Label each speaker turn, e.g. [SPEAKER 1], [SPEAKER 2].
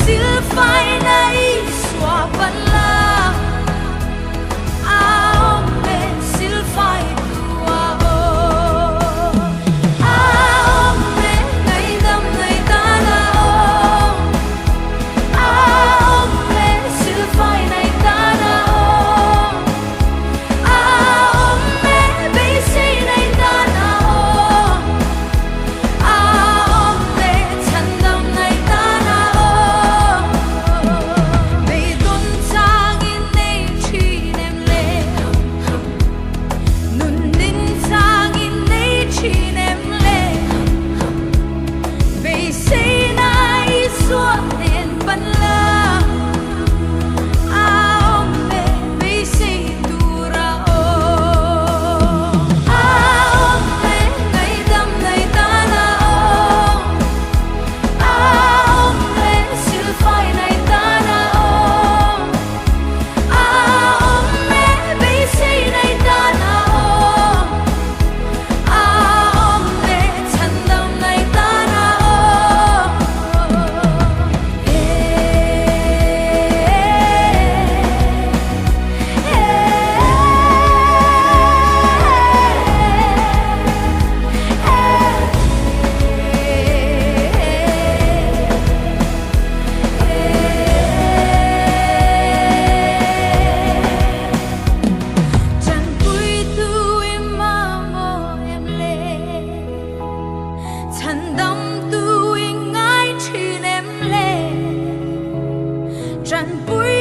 [SPEAKER 1] siêu phai nay xóa bắn la áo mẹ siêu phai tua áo mẹ ngày đâm ngày ta na áo mẹ siêu phai này ta na áo mẹ bê xí này ta na áo mẹ chân đâm này ta na bê đôn trang in này chi nem lệ nun ninh trang in này chi nem lệ bê xí này suốt đèn bắn la áo mẹ bê xí tu ra áo mẹ ngày đâm ngày ta na áo mẹ siêu phai này ta na áo mẹ bê xí này ta na áo mẹ chân đâm này ta na Chẳng vui tu em mà mơ em lệ Chẳng đâm tu em ngái chi em lệ Chẳng vui